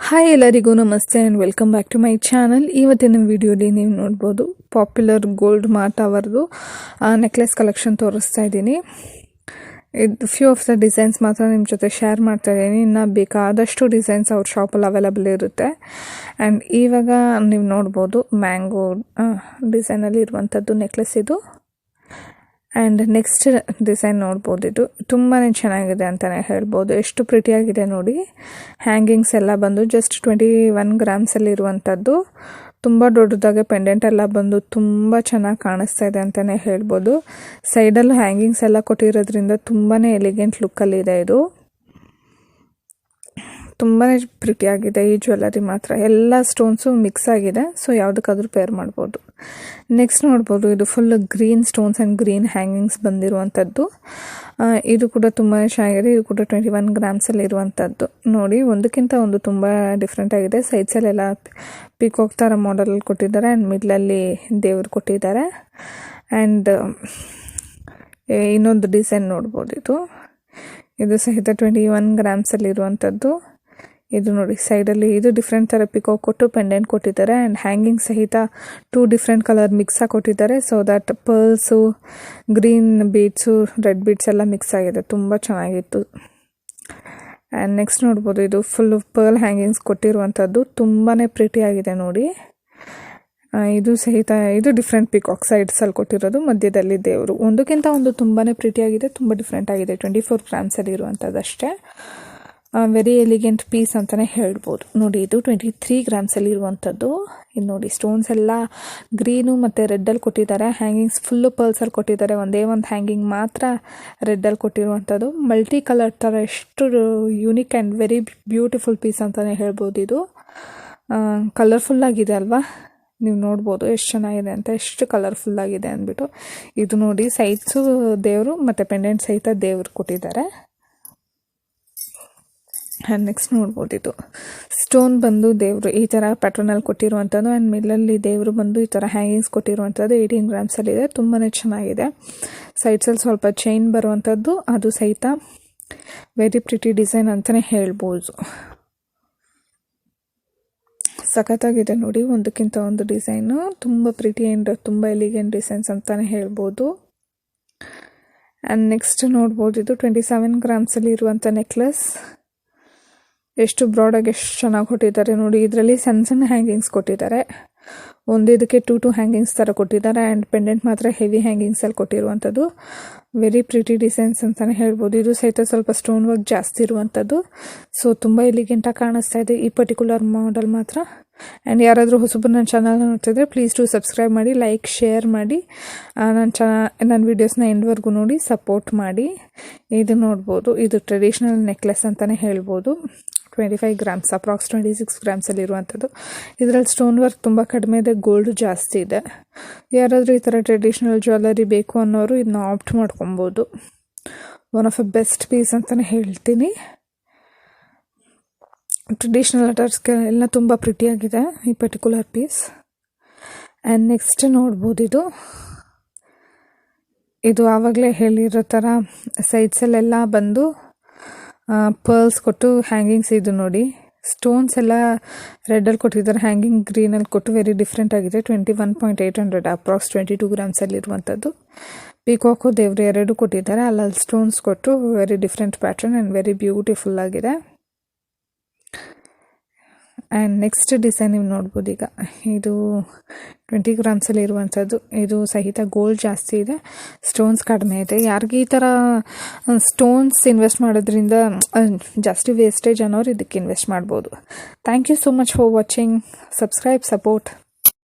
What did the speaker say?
Hi ಎಲ್ಲರಿಗೂ ನಮಸ್ತೆ and welcome back to my channel. ಇವತ್ತಿನ ವಿಡಿಯೋಲಿ ನೀವು ನೋಡ್ಬೋದು ಪಾಪ್ಯುಲರ್ ಗೋಲ್ಡ್ ಮಾರ್ಟ್ ಅವರದು ನೆಕ್ಲೆಸ್ ಕಲೆಕ್ಷನ್ ತೋರಿಸ್ತಾ ಇದ್ದೀನಿ. ಇದು ಫ್ಯೂ ಆಫ್ ದ ಡಿಸೈನ್ಸ್ ಮಾತ್ರ ನಿಮ್ಮ ಜೊತೆ ಶೇರ್ ಮಾಡ್ತಾ ಇದ್ದೀನಿ. ಇನ್ನು ಬೇಕಾದಷ್ಟು ಡಿಸೈನ್ಸ್ ಅವ್ರ ಶಾಪಲ್ಲಿ ಅವೈಲಬಲ್ ಇರುತ್ತೆ. ಆ್ಯಂಡ್ ಇವಾಗ ನೀವು ನೋಡ್ಬೋದು ಮ್ಯಾಂಗೋ ಡಿಸೈನಲ್ಲಿ ಇರುವಂಥದ್ದು ನೆಕ್ಲೆಸ್ ಇದು. ಆ್ಯಂಡ್ ನೆಕ್ಸ್ಟ್ ಡಿಸೈನ್ ನೋಡ್ಬೋದು, ಇದು ತುಂಬಾ ಚೆನ್ನಾಗಿದೆ ಅಂತಲೇ ಹೇಳ್ಬೋದು. ಎಷ್ಟು ಪ್ರಿಟಿಯಾಗಿದೆ ನೋಡಿ. ಹ್ಯಾಂಗಿಂಗ್ಸ್ ಎಲ್ಲ ಬಂದು ಜಸ್ಟ್ 21 ಗ್ರಾಮ್ಸಲ್ಲಿ ಇರುವಂಥದ್ದು. ತುಂಬ ದೊಡ್ಡದಾಗೆ ಪೆಂಡೆಂಟ್ ಎಲ್ಲ ಬಂದು ತುಂಬ ಚೆನ್ನಾಗಿ ಕಾಣಿಸ್ತಾ ಇದೆ ಅಂತಲೇ ಹೇಳ್ಬೋದು. ಸೈಡಲ್ಲೂ ಹ್ಯಾಂಗಿಂಗ್ಸ್ ಎಲ್ಲ ಕೊಟ್ಟಿರೋದ್ರಿಂದ ತುಂಬಾ ಎಲಿಗೆಂಟ್ ಲುಕ್ಕಲ್ಲಿದೆ ಇದು. ತುಂಬಾ ಪ್ರಿಟಿಯಾಗಿದೆ ಈ ಜ್ಯುವೆಲ್ಲರಿ ಮಾತ್ರ. ಎಲ್ಲ ಸ್ಟೋನ್ಸು ಮಿಕ್ಸ್ ಆಗಿದೆ, ಸೊ ಯಾವುದಕ್ಕಾದ್ರೂ ಪೇರ್ ಮಾಡ್ಬೋದು. ನೆಕ್ಸ್ಟ್ ನೋಡ್ಬೋದು, ಇದು full green stones and green hangings ಬಂದಿರುವಂಥದ್ದು. ಇದು ಕೂಡ ತುಂಬ ಚೆನ್ನಾಗಿದೆ. ಇದು ಕೂಡ 21 ಗ್ರಾಮ್ಸಲ್ಲಿ ಇರುವಂಥದ್ದು. ನೋಡಿ, ಒಂದಕ್ಕಿಂತ ಒಂದು ತುಂಬ ಡಿಫ್ರೆಂಟ್ ಆಗಿದೆ. ಸೈಡ್ಸಲ್ಲೆಲ್ಲ ಪಿಕಾಕ್ ಥರ ಮಾಡೆಲಲ್ಲಿ ಕೊಟ್ಟಿದ್ದಾರೆ ಆ್ಯಂಡ್ ಮಿಡ್ಲಲ್ಲಿ ದೇವ್ರು ಕೊಟ್ಟಿದ್ದಾರೆ. ಆ್ಯಂಡ್ ಇನ್ನೊಂದು ಡಿಸೈನ್ ನೋಡ್ಬೋದು, ಇದು ಸಹಿತ 21 ಗ್ರಾಮ್ಸಲ್ಲಿ ಇರುವಂಥದ್ದು. ಇದು ನೋಡಿ, ಸೈಡಲ್ಲಿ ಇದು ಡಿಫ್ರೆಂಟ್ ಥರ ಪಿಕಾಕ್ ಕೊಟ್ಟು ಪೆಂಡೆಂಟ್ ಕೊಟ್ಟಿದ್ದಾರೆ. ಆ್ಯಂಡ್ ಹ್ಯಾಂಗಿಂಗ್ ಸಹಿತ 2 ಡಿಫ್ರೆಂಟ್ ಕಲರ್ ಮಿಕ್ಸಾಗಿ ಕೊಟ್ಟಿದ್ದಾರೆ. So that pearls, green beads, red beads ಎಲ್ಲ ಮಿಕ್ಸ್ ಆಗಿದೆ. ತುಂಬ ಚೆನ್ನಾಗಿತ್ತು. ಆ್ಯಂಡ್ ನೆಕ್ಸ್ಟ್ ನೋಡ್ಬೋದು, ಇದು ಫುಲ್ಲು ಪರ್ಲ್ ಹ್ಯಾಂಗಿಂಗ್ಸ್ ಕೊಟ್ಟಿರುವಂಥದ್ದು. ತುಂಬಾ ಪ್ರಿಟಿಯಾಗಿದೆ ನೋಡಿ. ಇದು ಸಹಿತ ಇದು ಡಿಫ್ರೆಂಟ್ ಪಿಕಾಕ್ ಸೈಡ್ಸಲ್ಲಿ ಕೊಟ್ಟಿರೋದು, ಮಧ್ಯದಲ್ಲಿ ದೇವರು. ಒಂದಕ್ಕಿಂತ ಒಂದು ತುಂಬಾ ಪ್ರಿಟಿಯಾಗಿದೆ, ತುಂಬ ಡಿಫ್ರೆಂಟ್ ಆಗಿದೆ. 24 ಗ್ರಾಮ್ಸಲ್ಲಿ ಇರುವಂಥದ್ದು ಅಷ್ಟೇ. ವೆರಿ ಎಲಿಗೆಂಟ್ ಪೀಸ್ ಅಂತಲೇ ಹೇಳ್ಬೋದು. ನೋಡಿ, ಇದು 23 ಗ್ರಾಮ್ಸಲ್ಲಿ ಇರುವಂಥದ್ದು. ಇದು ನೋಡಿ, ಸ್ಟೋನ್ಸ್ ಎಲ್ಲ ಗ್ರೀನು ಮತ್ತು ರೆಡ್ಡಲ್ಲಿ ಕೊಟ್ಟಿದ್ದಾರೆ. ಹ್ಯಾಂಗಿಂಗ್ಸ್ ಫುಲ್ಲು ಪರ್ಲ್ಸಲ್ಲಿ ಕೊಟ್ಟಿದ್ದಾರೆ. ಒಂದೇ ಒಂದು ಹ್ಯಾಂಗಿಂಗ್ ಮಾತ್ರ ರೆಡ್ಡಲ್ಲಿ ಕೊಟ್ಟಿರುವಂಥದ್ದು. ಮಲ್ಟಿ ಕಲರ್ ಥರ ಎಷ್ಟು unique and very beautiful piece ಅಂತಲೇ ಹೇಳ್ಬೋದು. ಇದು ಕಲರ್ಫುಲ್ಲಾಗಿದೆ ಅಲ್ವಾ, ನೀವು ನೋಡ್ಬೋದು ಎಷ್ಟು ಚೆನ್ನಾಗಿದೆ ಅಂತ, ಎಷ್ಟು ಕಲರ್ಫುಲ್ಲಾಗಿದೆ ಅಂದ್ಬಿಟ್ಟು. ಇದು ನೋಡಿ, ಸೈಡ್ಸು ದೇವರು ಮತ್ತು ಪೆಂಡೆಂಟ್ ಸಹಿತ ದೇವರು ಕೊಟ್ಟಿದ್ದಾರೆ. ಆ್ಯಂಡ್ ನೆಕ್ಸ್ಟ್ ನೋಡ್ಬೋದು, ಇದು ಸ್ಟೋನ್ ಬಂದು ದೇವರು ಈ ಥರ ಪ್ಯಾಟ್ರನಲ್ಲಿ ಕೊಟ್ಟಿರುವಂಥದ್ದು. ಆ್ಯಂಡ್ ಮಿಡ್ಲಲ್ಲಿ ದೇವರು ಬಂದು ಈ ಥರ ಹ್ಯಾಂಗಿಂಗ್ಸ್ ಕೊಟ್ಟಿರುವಂಥದ್ದು. 18 ಗ್ರಾಮ್ಸಲ್ಲಿದೆ. ತುಂಬಾ ಚೆನ್ನಾಗಿದೆ. ಸೈಡ್ಸಲ್ಲಿ ಸ್ವಲ್ಪ ಚೈನ್ ಬರುವಂಥದ್ದು, ಅದು ಸಹಿತ ವೆರಿ ಪ್ರಿಟಿ ಡಿಸೈನ್ ಅಂತಲೇ ಹೇಳ್ಬೋದು. ಸಖತ್ತಾಗಿದೆ ನೋಡಿ, ಒಂದಕ್ಕಿಂತ ಒಂದು ಡಿಸೈನು ತುಂಬ ಪ್ರಿಟಿ ಆ್ಯಂಡ್ ತುಂಬ ಎಲಿಗೆಂಟ್ ಡಿಸೈನ್ಸ್ ಅಂತಲೇ ಹೇಳ್ಬೋದು. ಆ್ಯಂಡ್ ನೆಕ್ಸ್ಟ್ ನೋಡ್ಬೋದು, ಇದು 27 ಗ್ರಾಮ್ಸಲ್ಲಿ ಇರುವಂಥ ನೆಕ್ಲೆಸ್. ಎಷ್ಟು ಬ್ರಾಡಾಗಿ ಎಷ್ಟು ಚೆನ್ನಾಗಿ ಕೊಟ್ಟಿದ್ದಾರೆ ನೋಡಿ. ಇದರಲ್ಲಿ ಸಣ್ಣ ಸಣ್ಣ ಹ್ಯಾಂಗಿಂಗ್ಸ್ ಕೊಟ್ಟಿದ್ದಾರೆ. ಒಂದಿದಕ್ಕೆ 2 ಹ್ಯಾಂಗಿಂಗ್ಸ್ ಥರ ಕೊಟ್ಟಿದ್ದಾರೆ. ಆ್ಯಂಡ್ ಪೆಂಡೆಂಟ್ ಮಾತ್ರ ಹೆವಿ ಹ್ಯಾಂಗಿಂಗ್ಸಲ್ಲಿ ಕೊಟ್ಟಿರುವಂಥದ್ದು. ವೆರಿ ಪ್ರಿಟಿ ಡಿಸೈನ್ಸ್ ಅಂತಲೇ ಹೇಳ್ಬೋದು. ಇದು ಸಹಿತ ಸ್ವಲ್ಪ ಸ್ಟೋನ್ ವರ್ಕ್ ಜಾಸ್ತಿ ಇರುವಂಥದ್ದು. ಸೊ ತುಂಬ ಎಲಿಗೆಂಟಾಗಿ ಕಾಣಿಸ್ತಾ ಇದೆ ಈ ಪರ್ಟಿಕ್ಯುಲರ್ ಮಾಡೆಲ್ ಮಾತ್ರ. ಆ್ಯಂಡ್ ಯಾರಾದರೂ ಹೊಸಬರು ನನ್ನ ಚಾನಲ್ ನೋಡ್ತಿದ್ರೆ ಪ್ಲೀಸ್ ಟು ಸಬ್ಸ್ಕ್ರೈಬ್ ಮಾಡಿ, ಲೈಕ್, ಶೇರ್ ಮಾಡಿ. ನನ್ನ ವೀಡಿಯೋಸ್ನ ಎಂಡ್ವರೆಗೂ ನೋಡಿ ಸಪೋರ್ಟ್ ಮಾಡಿ. ಇದು ನೋಡ್ಬೋದು, ಇದು ಟ್ರೆಡಿಷ್ನಲ್ ನೆಕ್ಲೆಸ್ ಅಂತಲೇ ಹೇಳ್ಬೋದು. 25 ಗ್ರಾಮ್ಸ್, ಅಪ್ರಾಕ್ಸ್ 26 ಗ್ರಾಮ್ಸಲ್ಲಿ ಇರುವಂಥದ್ದು. ಇದರಲ್ಲಿ ಸ್ಟೋನ್ ವರ್ಕ್ ತುಂಬ ಕಡಿಮೆ ಇದೆ, ಗೋಲ್ಡ್ ಜಾಸ್ತಿ ಇದೆ. ಯಾರಾದರೂ ಈ ಥರ ಟ್ರೆಡಿಷ್ನಲ್ ಜ್ಯುವೆಲ್ಲರಿ ಬೇಕು ಅನ್ನೋರು ಇದನ್ನ ಆಪ್ಟ್ ಮಾಡ್ಕೊಬೋದು. One of a best piece ಅಂತಲೇ ಹೇಳ್ತೀನಿ. ಟ್ರೆಡಿಷ್ನಲ್ ಅಟರ್ಸ್ಗೆ ಎಲ್ಲ ತುಂಬ ಪ್ರಿಟಿಯಾಗಿದೆ ಈ ಪರ್ಟಿಕ್ಯುಲರ್ ಪೀಸ್. ಆ್ಯಂಡ್ ನೆಕ್ಸ್ಟ್ ನೋಡ್ಬೋದು, ಇದು ಆವಾಗಲೇ ಹೇಳಿರೋ ಥರ ಸೈಡ್ಸಲ್ಲೆಲ್ಲ ಬಂದು ಪರ್ಲ್ಸ್ ಕೊಟ್ಟು ಹ್ಯಾಂಗಿಂಗ್ಸ್. ಇದು ನೋಡಿ, ಸ್ಟೋನ್ಸ್ ಎಲ್ಲ ರೆಡ್ಡಲ್ಲಿ ಕೊಟ್ಟಿದ್ದಾರೆ, ಹ್ಯಾಂಗಿಂಗ್ ಗ್ರೀನಲ್ಲಿ ಕೊಟ್ಟು ವೆರಿ ಡಿಫ್ರೆಂಟ್ ಆಗಿದೆ. 21.800 ಅಪ್ರಾಕ್ಸ್ 22 ಗ್ರಾಮ್ಸಲ್ಲಿ ಇರುವಂಥದ್ದು. ಪಿಕಾಕು ದೇವ್ರು ಎರಡು ಕೊಟ್ಟಿದ್ದಾರೆ, ಅಲ್ಲಲ್ಲಿ ಸ್ಟೋನ್ಸ್ ಕೊಟ್ಟು very different pattern and very beautiful ಆಗಿದೆ. ಆ್ಯಂಡ್ ನೆಕ್ಸ್ಟ್ ಡಿಸೈನ್ ನೀವು ನೋಡ್ಬೋದು, ಈಗ ಇದು 20 ಗ್ರಾಮ್ಸಲ್ಲಿ ಇರುವಂಥದ್ದು. ಇದು ಸಹಿತ ಗೋಲ್ಡ್ ಜಾಸ್ತಿ ಇದೆ, ಸ್ಟೋನ್ಸ್ ಕಡಿಮೆ ಇದೆ. ಯಾರಿಗೆ ಈ ಥರ ಸ್ಟೋನ್ಸ್ ಇನ್ವೆಸ್ಟ್ ಮಾಡೋದ್ರಿಂದ ಜಾಸ್ತಿ ವೇಸ್ಟೇಜ್ ಅನ್ನೋರು ಇದಕ್ಕೆ ಇನ್ವೆಸ್ಟ್ ಮಾಡ್ಬೋದು. Thank you so much for watching. Subscribe, support.